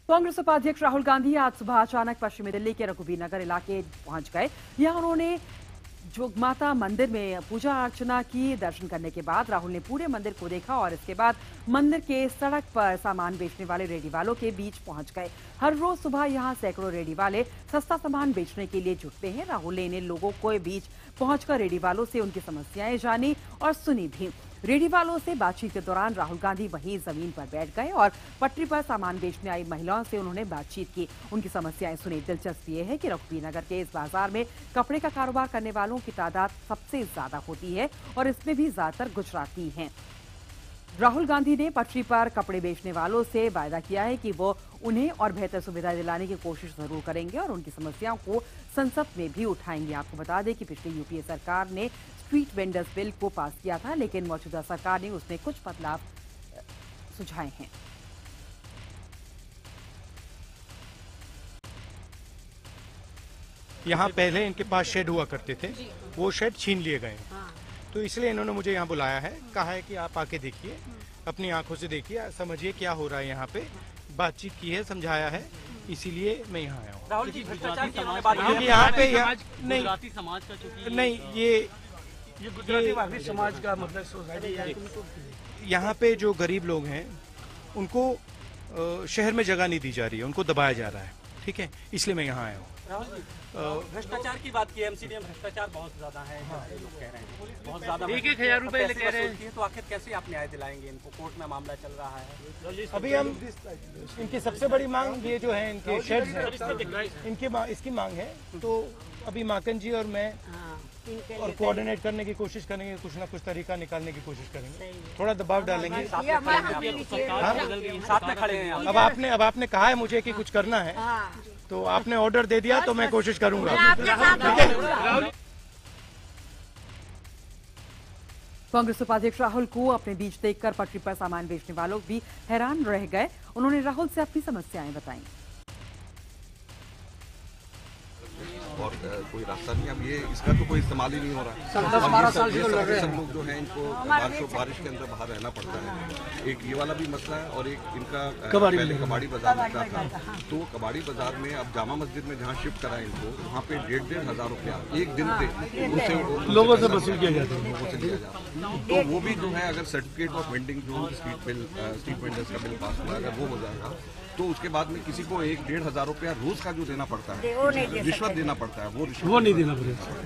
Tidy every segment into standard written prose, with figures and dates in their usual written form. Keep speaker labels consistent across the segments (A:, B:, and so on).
A: कांग्रेस उपाध्यक्ष राहुल गांधी आज सुबह अचानक पश्चिमी दिल्ली के रघुबीर नगर इलाके पहुंच गए। यहां उन्होंने जोगमाता मंदिर में पूजा अर्चना की। दर्शन करने के बाद राहुल ने पूरे मंदिर को देखा और इसके बाद मंदिर के सड़क पर सामान बेचने वाले रेडी वालों के बीच पहुंच गए। हर रोज सुबह यहां सैकड़ों रेडी वाले सस्ता सामान बेचने के लिए जुटते हैं। राहुल ने इन लोगों के बीच पहुंचकर रेडी वालों से उनकी समस्याएं जानी और सुनी भी। रेडी वालों से बातचीत के दौरान राहुल गांधी वहीं जमीन पर बैठ गए और पटरी पर सामान बेचने आई महिलाओं से उन्होंने बातचीत की, उनकी समस्याएं सुनी। दिलचस्प ये है कि रघुबीर नगर के इस बाजार में कपड़े का कारोबार करने वालों की तादाद सबसे ज्यादा होती है और इसमें भी ज्यादातर गुजराती हैं। राहुल गांधी ने पटरी पर कपड़े बेचने वालों से वायदा किया है कि वो उन्हें और बेहतर सुविधा दिलाने की कोशिश जरूर करेंगे और उनकी समस्याओं को संसद में भी उठाएंगे। आपको बता दें कि पिछली यूपीए सरकार ने स्ट्रीट वेंडर्स बिल को पास किया था, लेकिन मौजूदा सरकार ने उसमें कुछ बदलाव सुझाए हैं।
B: यहाँ पहले इनके पास शेड हुआ करते थे, वो शेड छीन लिए गए हैं। तो इसलिए इन्होंने मुझे यहाँ बुलाया है, कहा है कि आप आके देखिए, अपनी आंखों से देखिए, समझिए क्या हो रहा है यहाँ पे। बातचीत की है, समझाया है, इसीलिए मैं यहाँ आया हूँ।
C: राहुल जी,
B: यहाँ पे नहीं, ये
C: गुजराती समाज का मतलब सोसाइटी है।
B: यहाँ पे जो गरीब लोग हैं उनको शहर में जगह नहीं दी जा रही है, उनको दबाया जा रहा है, ठीक है, इसलिए मैं यहाँ आया हूँ।
C: राहुल जी, भ्रष्टाचार की बात की, एमसीडी में भ्रष्टाचार बहुत ज्यादा है, लोग कह रहे हैं बहुत ज्यादा। 1,000 रुपए कह रहे हैं, तो आखिर कैसे आप न्याय दिलाएंगे इनको? कोर्ट में मामला चल रहा है।
B: अभी हम इनकी सबसे बड़ी मांग ये जो है इनके शेड्स हैं, इनकी इसकी मांग है। तो अभी माकन जी और मैं और कोऑर्डिनेट करने की कोशिश करेंगे, कुछ ना कुछ तरीका निकालने की कोशिश करेंगे, थोड़ा दबाव डालेंगे।
C: साथ में खड़े हैं।
B: अब आपने कहा है मुझे कि कुछ करना है, तो आपने ऑर्डर दे दिया तो मैं कोशिश करूंगा।
A: कांग्रेस उपाध्यक्ष राहुल को अपने बीच देखकर पटरी पर सामान बेचने वालों भी हैरान रह गए। उन्होंने राहुल से अपनी समस्याएं बताई।
D: और कोई रास्ता नहीं, अब ये इसका तो कोई इस्तेमाल ही नहीं हो रहा है। सब लोग जो है इनको बारिश के अंदर बाहर रहना पड़ता है। एक ये वाला भी मसला है और एक इनका पहले कबाड़ी बाजार लगता था, तो कबाड़ी बाजार में अब जामा मस्जिद में जहाँ शिफ्ट करा इनको, वहाँ पे 1,500 रुपया एक दिन पे उनसे
B: लोगों से वसूल किया जाता है,
D: लोगों से लिया जाता है। तो वो भी जो है अगर सर्टिफिकेट ऑफ वेंडिंग जो स्ट्रीट वेंडर्स का बिल पास हुआ, अगर वो हो जाएगा तो उसके बाद में किसी को 1,500 रुपया रोज का जो देना पड़ता है, रिश्वत देना पड़ता है, वो नहीं देना पड़ेगा।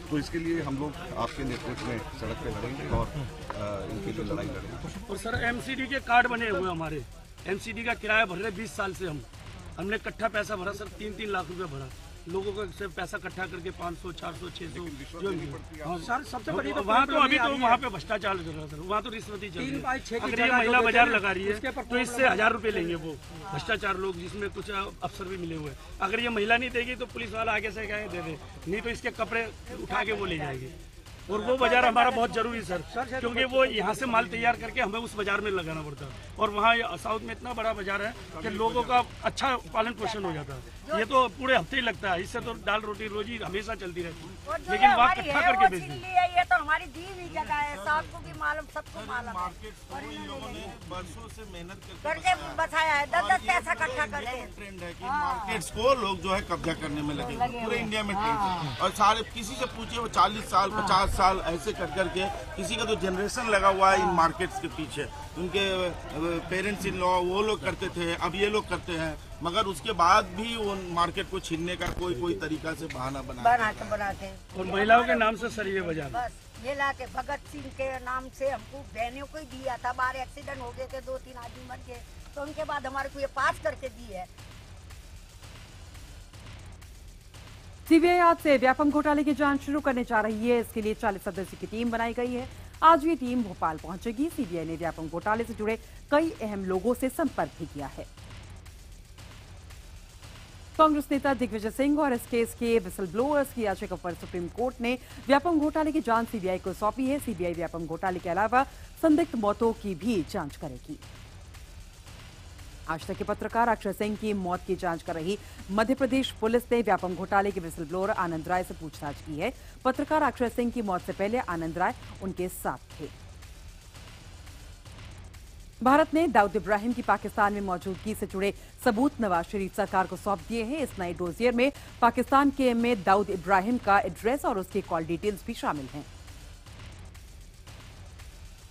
D: तो इसके लिए हम लोग आपके नेतृत्व में सड़क पे लड़ेंगे और इनके लिए लड़ाई लड़ेंगे।
E: और सर एमसीडी के कार्ड बने हुए हमारे, एमसीडी का किराया भर रहे 20 साल से हमने इकट्ठा पैसा भरा सर, 3-3 लाख रुपए भरा। लोगों को से पैसा इकट्ठा करके 500, 400, 600 जो सर सबसे बड़ी तो वहाँ तो अभी तो वहाँ पे भ्रष्टाचार चल रहा है सर, वहाँ तो रिश्वती चल रही है। अगर ये महिला बाजार लगा रही है तो इससे 1,000 रुपए लेंगे वो भ्रष्टाचार लोग, जिसमें कुछ अफसर भी मिले हुए हैं। अगर ये महिला नहीं देगी तो पुलिस वाला आगे से कहे दे दे, नहीं तो इसके कपड़े उठा के वो ले जाएगी। और वो बाजार हमारा बहुत जरूरी सर, क्योंकि वो यहाँ से माल तैयार करके हमें उस बाजार में लगाना पड़ता है। और वहाँ साउथ में इतना बड़ा बाजार है कि लोगों का अच्छा पालन पोषण हो जाता है। ये तो पूरे हफ्ते ही लगता है, इससे तो दाल रोटी रोजी हमेशा चलती रहती है, लेकिन वहाँ इकट्ठा करके बेच दी।
F: ये तो हमारी दी हुई जगह है, सबको भी मालूम, सबको मालूम है।
G: और इन लोगों ने बरसों से मेहनत
F: करके बचाया है, 10-10 पैसा इकट्ठा करके।
G: ट्रेंड है कि मार्केट्स को लोग जो है कब्जा करने में लगे पूरे इंडिया में ट्रेंड। और सारे किसी से पूछिए वो 40 साल 50 साल ऐसे कर करके किसी का तो जनरेशन लगा हुआ है इन मार्केट्स के पीछे। उनके पेरेंट्स इन लॉ वो लोग करते थे, अब ये लोग करते हैं, मगर उसके बाद भी वो मार्केट को छीनने का कोई तरीका से बहाना
F: बनाते।
E: और महिलाओं के नाम से सर ये बाजार
F: बस ये लाके भगत सिंह के नाम से हमको बहनों को ही दिया था। 12 एक्सीडेंट हो गए थे, 2-3 आदमी मर गए, तो उनके बाद हमारे को ये पास करके दी है।
A: सीबीआई आज से व्यापम घोटाले की जांच शुरू करने जा रही है। इसके लिए 40 सदस्यों की टीम बनाई गई है। आज ये टीम भोपाल पहुंचेगी। सीबीआई ने व्यापम घोटाले से जुड़े कई अहम लोगों से संपर्क भी किया है। कांग्रेस नेता दिग्विजय सिंह और इस केस के विसल ब्लोअर्स की याचिका पर सुप्रीम कोर्ट ने व्यापम घोटाले की जांच सीबीआई को सौंपी है। सीबीआई व्यापम घोटाले के अलावा संदिग्ध मौतों की भी जांच करेगी। आज तक के पत्रकार अक्षय सिंह की मौत की जांच कर रही मध्य प्रदेश पुलिस ने व्यापम घोटाले के विसल ब्लोअर आनंद राय से पूछताछ की है। पत्रकार अक्षय सिंह की मौत से पहले आनंद राय उनके साथ थे। भारत ने दाऊद इब्राहिम की पाकिस्तान में मौजूदगी से जुड़े सबूत नवाज शरीफ सरकार को सौंप दिए हैं। इस नए डोजियर में पाकिस्तान के में दाऊद इब्राहिम का एड्रेस और उसकी कॉल डिटेल्स भी शामिल हैं।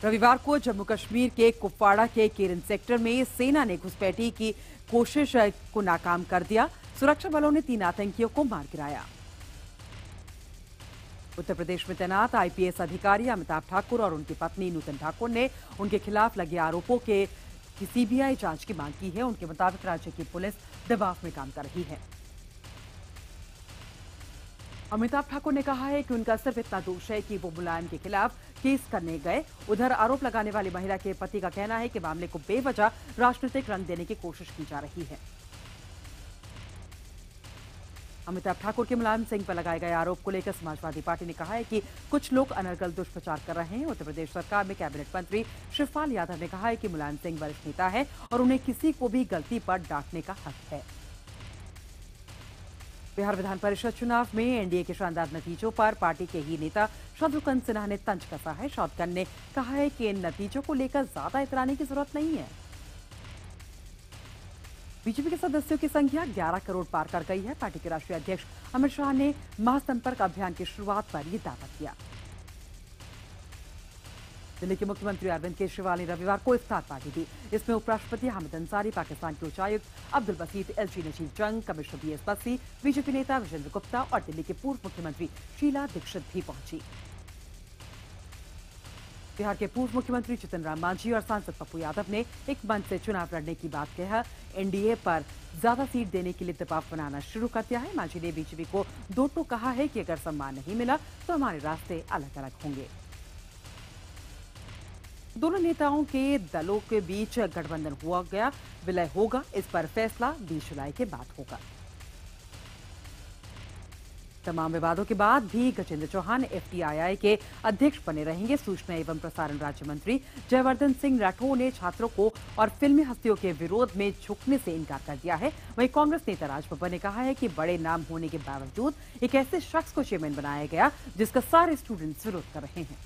A: रविवार को जम्मू कश्मीर के कुपवाड़ा के केरन सेक्टर में सेना ने घुसपैठी की कोशिश को नाकाम कर दिया। सुरक्षा बलों ने 3 आतंकियों को मार गिराया। उत्तर प्रदेश में तैनात आईपीएस अधिकारी अमिताभ ठाकुर और उनकी पत्नी नूतन ठाकुर ने उनके खिलाफ लगे आरोपों की सीबीआई जांच की मांग की है। उनके मुताबिक राज्य की पुलिस दबाव में काम कर रही है। अमिताभ ठाकुर ने कहा है कि उनका सिर्फ इतना दोष है कि वो मुलायम के खिलाफ केस करने गए। उधर आरोप लगाने वाली महिला के पति का कहना है कि मामले को बेवजह राजनीतिक रंग देने की कोशिश की जा रही है। अमिताभ ठाकुर के मुलायम सिंह पर लगाए गए आरोप को लेकर समाजवादी पार्टी ने कहा है कि कुछ लोग अनर्गल दुष्प्रचार कर रहे हैं। उत्तर प्रदेश सरकार में कैबिनेट मंत्री शिवपाल यादव ने कहा है कि मुलायम सिंह वरिष्ठ नेता है और उन्हें किसी को भी गलती पर डांटने का हक है। बिहार विधान परिषद चुनाव में एनडीए के शानदार नतीजों पर पार्टी के ही नेता शत्रुघ्न सिन्हा ने तंज कसा है। शत्रुघ्न ने कहा है कि इन नतीजों को लेकर ज्यादा इतराने की जरूरत नहीं है। बीजेपी के सदस्यों की संख्या 11 करोड़ पार कर गई है। पार्टी के राष्ट्रीय अध्यक्ष अमित शाह ने महासंपर्क अभियान की शुरुआत पर यह दावा किया। दिल्ली के मुख्यमंत्री अरविंद केजरीवाल ने रविवार को इफ्तार पार्टी दी। इसमें उपराष्ट्रपति हामिद अंसारी, पाकिस्तान के उच्चायुक्त अब्दुल बसीत एलची नजीर जंग, कमिश्नर बीएस बस्सी, बीजेपी नेता विजेंद्र गुप्ता और दिल्ली के पूर्व मुख्यमंत्री शीला दीक्षित भी पहुंची। बिहार के पूर्व मुख्यमंत्री जितन राम मांझी और सांसद पप्पू यादव ने एक मंच से चुनाव लड़ने की बात कहा। एनडीए पर ज्यादा सीट देने के लिए दबाव बनाना शुरू कर दिया है। मांझी ने बीजेपी को दो टूक कहा है कि अगर सम्मान नहीं मिला तो हमारे रास्ते अलग अलग होंगे। दोनों नेताओं के दलों के बीच गठबंधन हुआ गया, विलय होगा, इस पर फैसला 20 जुलाई के बाद होगा। तमाम विवादों के बाद भी गजेंद्र चौहान एफटीआईआई के अध्यक्ष बने रहेंगे। सूचना एवं प्रसारण राज्य मंत्री जयवर्धन सिंह राठौर ने छात्रों को और फिल्मी हस्तियों के विरोध में झुकने से इनकार कर दिया है। वहीं कांग्रेस नेता राज बब्बर ने कहा है कि बड़े नाम होने के बावजूद एक ऐसे शख्स को चेयरमैन बनाया गया जिसका सारे स्टूडेंट्स विरोध कर रहे हैं।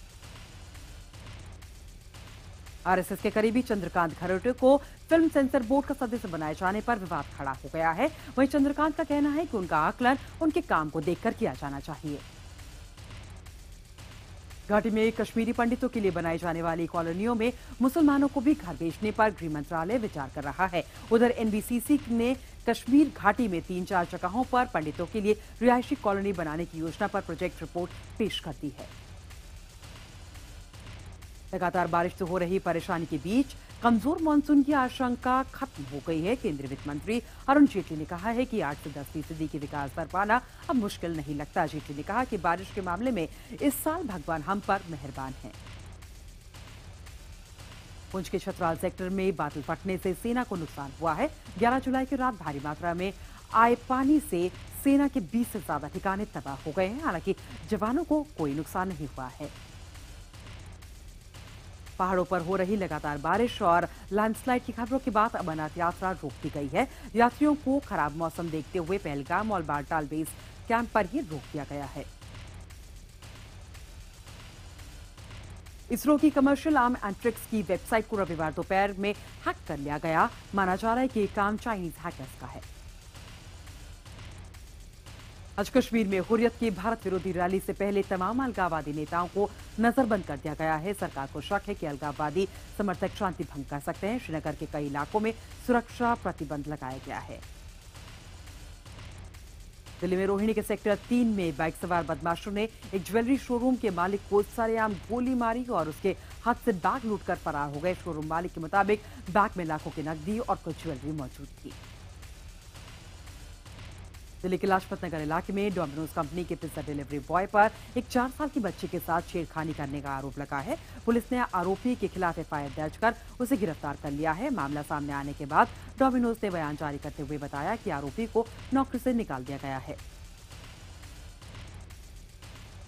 A: आरएसएस के करीबी चंद्रकांत खरोटे को फिल्म सेंसर बोर्ड का सदस्य बनाए जाने पर विवाद खड़ा हो गया है। वहीं चंद्रकांत का कहना है कि उनका आकलन उनके काम को देखकर किया जाना चाहिए। घाटी में कश्मीरी पंडितों के लिए बनाई जाने वाली कॉलोनियों में मुसलमानों को भी घर भेजने पर गृह मंत्रालय विचार कर रहा है। उधर एनबीसीसी ने कश्मीर घाटी में 3-4 जगहों पर पंडितों के लिए रिहायशी कॉलोनी बनाने की योजना पर प्रोजेक्ट रिपोर्ट पेश कर दी है। लगातार बारिश से हो रही परेशानी के बीच कमजोर मानसून की आशंका खत्म हो गई है। केंद्रीय वित्त मंत्री अरुण जेटली ने कहा है कि 8 से 10% की विकास दर पाना अब मुश्किल नहीं लगता। जेटली ने कहा कि बारिश के मामले में इस साल भगवान हम पर मेहरबान हैं। पुंछ के छतराल सेक्टर में बादल फटने से सेना को नुकसान हुआ है। 11 जुलाई की रात भारी मात्रा में आए पानी से सेना के 20 से ज्यादा ठिकाने तबाह हो गए हैं। हालांकि जवानों को कोई नुकसान नहीं हुआ है। पहाड़ों पर हो रही लगातार बारिश और लैंडस्लाइड की खबरों के बाद अमरनाथ यात्रा रोक दी गई है। यात्रियों को खराब मौसम देखते हुए पहलगाम और बालटाल बेस कैंप पर ही रोक दिया गया है। इसरो की कमर्शियल आर्म एंट्रिक्स की वेबसाइट को रविवार दोपहर में हैक कर लिया गया। माना जा रहा है कि ये काम चाइनीज हैकर्स का है। आज कश्मीर में हुर्रियत की भारत विरोधी रैली से पहले तमाम अलगाववादी नेताओं को नजरबंद कर दिया गया है। सरकार को शक है कि अलगाववादी समर्थक शांति भंग कर सकते हैं। श्रीनगर के कई इलाकों में सुरक्षा प्रतिबंध लगाया गया है। दिल्ली में रोहिणी के सेक्टर 3 में बाइक सवार बदमाशों ने एक ज्वेलरी शोरूम के मालिक को सरेआम गोली मारी और उसके हाथ से बैग लूटकर फरार हो गए। शोरूम मालिक के मुताबिक बैग में लाखों की नकदी और कुछ ज्वेलरी मौजूद थी। दिल्ली के लाजपत नगर इलाके में डोमिनोज कंपनी के पिज्जा डिलीवरी बॉय पर एक 4 साल की बच्ची के साथ छेड़खानी करने का आरोप लगा है। पुलिस ने आरोपी के खिलाफ एफआईआर दर्ज कर उसे गिरफ्तार कर लिया है। मामला सामने आने के बाद डोमिनोज ने बयान जारी करते हुए बताया कि आरोपी को नौकरी से निकाल दिया गया है।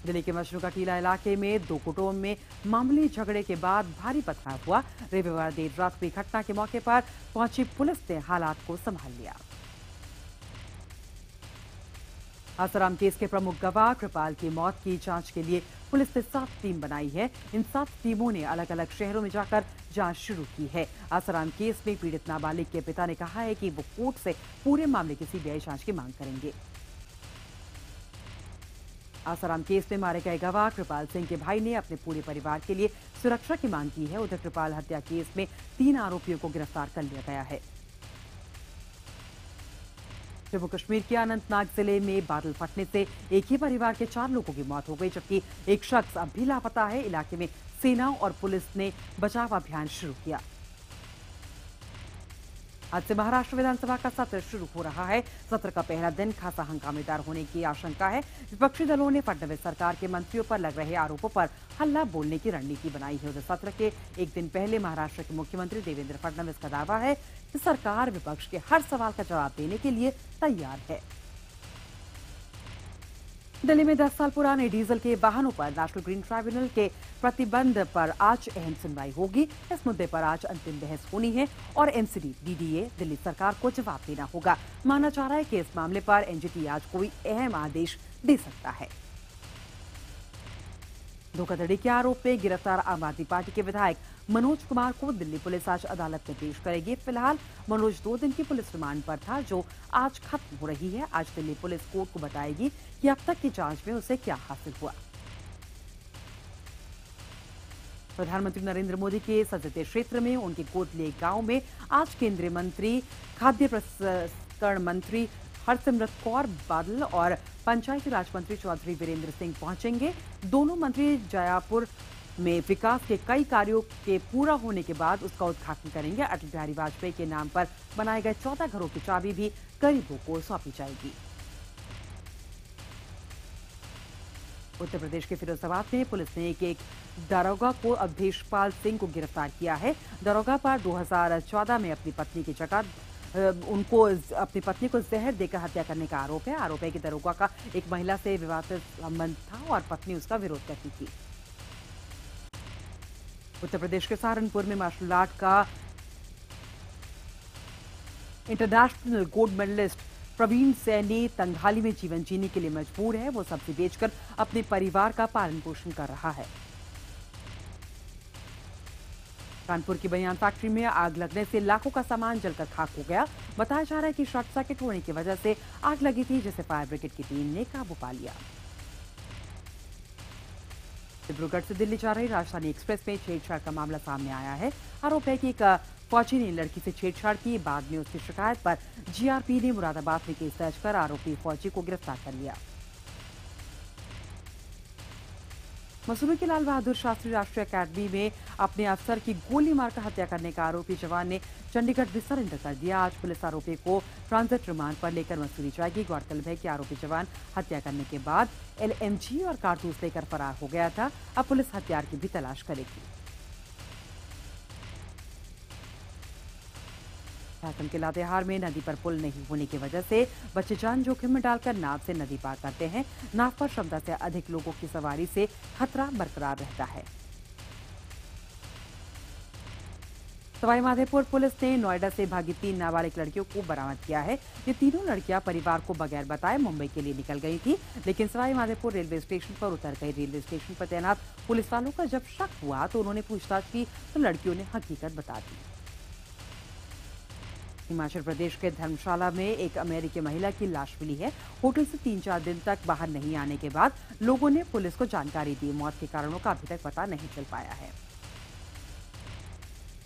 A: दिल्ली के मजनू का टीला इलाके में 2 गुटों में मामूली झगड़े के बाद भारी पथराव हुआ। रविवार देर रात हुई घटना के मौके पर पहुंची पुलिस ने हालात को संभाल लिया। आसाराम केस के प्रमुख गवाह कृपाल की मौत की जांच के लिए पुलिस ने 7 टीम बनाई है। इन 7 टीमों ने अलग अलग शहरों में जाकर जांच शुरू की है। आसाराम केस में पीड़ित नाबालिग के पिता ने कहा है कि वो कोर्ट से पूरे मामले की सीबीआई जांच की मांग करेंगे। आसाराम केस में मारे गए गवाह कृपाल सिंह के भाई ने अपने पूरे परिवार के लिए सुरक्षा की मांग की है। उधर कृपाल हत्या केस में 3 आरोपियों को गिरफ्तार कर लिया गया है। जम्मू कश्मीर के अनंतनाग जिले में बादल फटने से एक ही परिवार के 4 लोगों की मौत हो गई, जबकि एक शख्स अब भी लापता है। इलाके में सेना और पुलिस ने बचाव अभियान शुरू किया। आज से महाराष्ट्र विधानसभा का सत्र शुरू हो रहा है। सत्र का पहला दिन खासा हंगामेदार होने की आशंका है। विपक्षी दलों ने फडणवीस सरकार के मंत्रियों पर लग रहे आरोपों पर हल्ला बोलने की रणनीति बनाई है। उधर सत्र के एक दिन पहले महाराष्ट्र के मुख्यमंत्री देवेंद्र फडणवीस का दावा है कि सरकार विपक्ष के हर सवाल का जवाब देने के लिए तैयार है। दिल्ली में 10 साल पुराने डीजल के वाहनों पर नेशनल ग्रीन ट्राइब्यूनल के प्रतिबंध पर आज अहम सुनवाई होगी। इस मुद्दे पर आज अंतिम बहस होनी है और एनसीडी डीडीए दिल्ली सरकार को जवाब देना होगा। माना जा रहा है कि इस मामले पर एनजीटी आज कोई अहम आदेश दे सकता है। धोखाधड़ी के आरोप में गिरफ्तार आम आदमी पार्टी के विधायक मनोज कुमार को दिल्ली पुलिस आज अदालत में पेश करेगी। फिलहाल मनोज 2 दिन की पुलिस रिमांड पर था, जो आज खत्म हो रही है। आज दिल्ली पुलिस कोर्ट को बताएगी कि अब तक की जांच में उसे क्या हासिल हुआ। प्रधानमंत्री नरेंद्र मोदी के संसदीय क्षेत्र में उनके कोटली गांव में आज केंद्रीय मंत्री, खाद्य प्रसंस्करण मंत्री हरसिमरत कौर बादल और पंचायती राज मंत्री चौधरी वीरेंद्र सिंह पहुंचेंगे। दोनों मंत्री जयपुर में विकास के कई कार्यों के पूरा होने के बाद उसका उद्घाटन करेंगे। अटल बिहारी वाजपेयी के नाम पर बनाए गए 14 घरों की चाबी भी गरीबों को सौंपी जाएगी। उत्तर प्रदेश के फिरोजाबाद में पुलिस ने एक दारोगा को अवधेशपाल सिंह को गिरफ्तार किया है। दारोगा पर 2014 में अपनी पत्नी की जगह अपनी पत्नी को जहर देकर हत्या करने का आरोप है। आरोप है कि दारोगा का एक महिला से विवादित संबंध था और पत्नी उसका विरोध करती थी। उत्तर प्रदेश के सहारनपुर में मार्शल आर्ट का international gold medalist Praveen Saini तंगहाली में जीवन जीने के लिए मजबूर है। वो सब्जी बेचकर अपने परिवार का पालन पोषण कर रहा है। कानपुर की बनियान फैक्ट्री में आग लगने से लाखों का सामान जलकर खाक हो गया। बताया जा रहा है कि शॉर्ट सर्किट होने की वजह से आग लगी थी, जिसे फायर ब्रिगेड की टीम ने काबू पा लिया। डिब्रूगढ़ से दिल्ली जा रही राजधानी एक्सप्रेस में छेड़छाड़ का मामला सामने आया है। आरोप है कि एक फौजी ने लड़की से छेड़छाड़ की। बाद में उसकी शिकायत पर जीआरपी ने मुरादाबाद में केस दर्ज कर आरोपी फौजी को गिरफ्तार कर लिया। मसूरी के लाल बहादुर शास्त्री राष्ट्रीय अकादमी में अपने अफसर की गोली मारकर हत्या करने का आरोपी जवान ने चंडीगढ़ भी सरेंडर कर दिया। आज पुलिस आरोपी को ट्रांजिट रिमांड पर लेकर मसूरी जाएगी। गौरतलब है कि आरोपी जवान हत्या करने के बाद एलएमजी और कारतूस लेकर फरार हो गया था। अब पुलिस हथियार की भी तलाश करेगी। झारखंड के लातेहार में नदी पर पुल नहीं होने की वजह से बच्चे जान जोखिम में डालकर नाव से नदी पार करते हैं। नाव पर क्षमता से अधिक लोगों की सवारी से खतरा बरकरार रहता है। सवाईमाधोपुर पुलिस ने नोएडा से भागी 3 नाबालिग लड़कियों को बरामद किया है। ये तीनों लड़कियां परिवार को बगैर बताए मुंबई के लिए निकल गई थी, लेकिन सवाईमाधोपुर रेलवे स्टेशन पर उतर गई। रेलवे स्टेशन पर तैनात पुलिस वालों का जब शक हुआ तो उन्होंने पूछताछ की तो लड़कियों ने हकीकत बता दी। हिमाचल प्रदेश के धर्मशाला में एक अमेरिकी महिला की लाश मिली है। होटल से 3-4 दिन तक बाहर नहीं आने के बाद लोगों ने पुलिस को जानकारी दी। मौत के कारणों का अभी तक पता नहीं चल पाया है।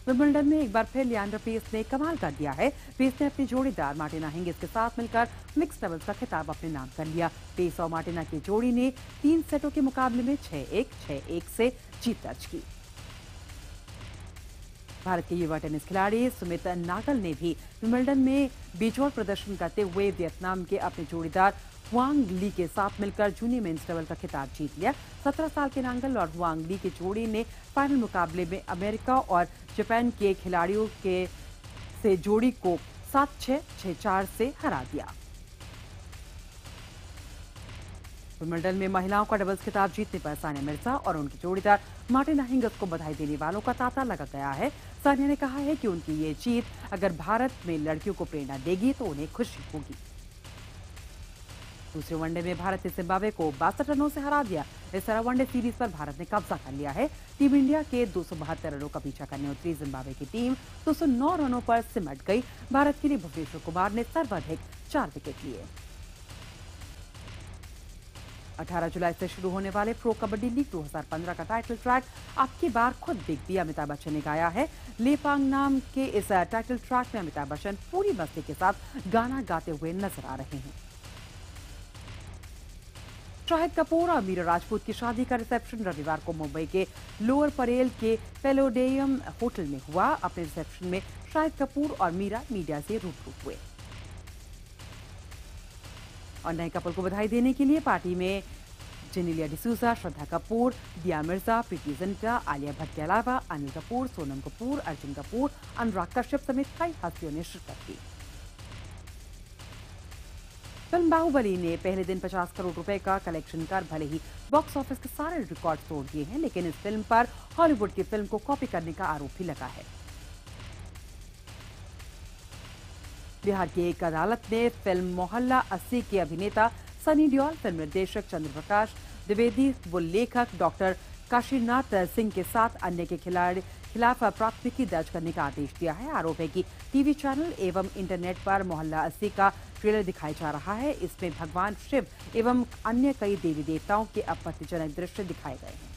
A: विंबलडन में एक बार फिर लियांडर पेस ने कमाल कर दिया है। पेस ने अपनी जोड़ीदार मार्टिना हिंगिस के साथ मिलकर मिक्स डबल्स का खिताब अपने नाम कर लिया। पेस और मार्टिना की जोड़ी ने 3 सेटों के मुकाबले में 6-1, 6-1 से जीत दर्ज की। भारत के युवा टेनिस खिलाड़ी सुमित नागल ने भी विंबलडन में बेजोड़ प्रदर्शन करते हुए वियतनाम के अपने जोड़ीदार हुआंग ली के साथ मिलकर जूनियर मेंस डबल का खिताब जीत लिया। 17 साल के नांगल और हुआंग ली की जोड़ी ने फाइनल मुकाबले में अमेरिका और जापान के खिलाड़ियों से जोड़ी को 7-6, 6-4 से हरा दिया। विंबलडन में महिलाओं का डबल्स खिताब जीतने पर सानिया मिर्जा और उनकी जोड़ीदार मार्टिना हिंगिस को बधाई देने वालों का तांता लगा गया है। सानिया ने कहा है कि उनकी ये जीत अगर भारत में लड़कियों को प्रेरणा देगी तो उन्हें खुशी होगी। दूसरे वनडे में भारत ने जिम्बाब्वे को 62 रनों से हरा दिया। इस तरह वनडे सीरीज पर भारत ने कब्जा कर लिया है। टीम इंडिया के 272 रनों का पीछा करने उतरी जिम्बाब्वे की टीम 209 रनों पर सिमट गई। भारत के लिए भुवनेश्वर कुमार ने सर्वाधिक 4 विकेट लिए। 18 जुलाई से शुरू होने वाले प्रो कबड्डी लीग 2015 का टाइटल ट्रैक अब की बार खुद बिग बी अमिताभ बच्चन ने गाया है। लेपांग नाम के इस टाइटल ट्रैक में अमिताभ बच्चन पूरी मस्ती के साथ गाना गाते हुए नजर आ रहे हैं। शाहिद कपूर और मीरा राजपूत की शादी का रिसेप्शन रविवार को मुंबई के लोअर परेल के पेलोडियम होटल में हुआ। अपने रिसेप्शन में शाहिद कपूर और मीरा मीडिया से रूबरू हुए और नए कपल को बधाई देने के लिए पार्टी में जेनेलिया डिसूजा, श्रद्धा कपूर, दिया मिर्जा, प्रीति जिंटा, आलिया भट्ट के अलावा अनिल कपूर, सोनम कपूर, अर्जुन कपूर, अनुराग कश्यप समेत कई हस्तियों ने शिरकत की। फिल्म बाहुबली ने पहले दिन 50 करोड़ रुपए का कलेक्शन कर भले ही बॉक्स ऑफिस के सारे रिकॉर्ड तोड़ दिए हैं, लेकिन इस फिल्म पर हॉलीवुड की फिल्म को कॉपी करने का आरोप भी लगा है। बिहार की एक अदालत ने फिल्म मोहल्ला 80 के अभिनेता सनी देओल, फिल्म निर्देशक चंद्र प्रकाश द्विवेदी व लेखक डॉक्टर काशीनाथ सिंह के साथ अन्य के खिलाफ प्राथमिकी दर्ज करने का आदेश दिया है। आरोप है कि टीवी चैनल एवं इंटरनेट पर मोहल्ला 80 का ट्रेलर दिखाया जा रहा है। इसमें भगवान शिव एवं अन्य कई देवी देवताओं के आपत्तिजनक दृश्य दिखाए गए हैं।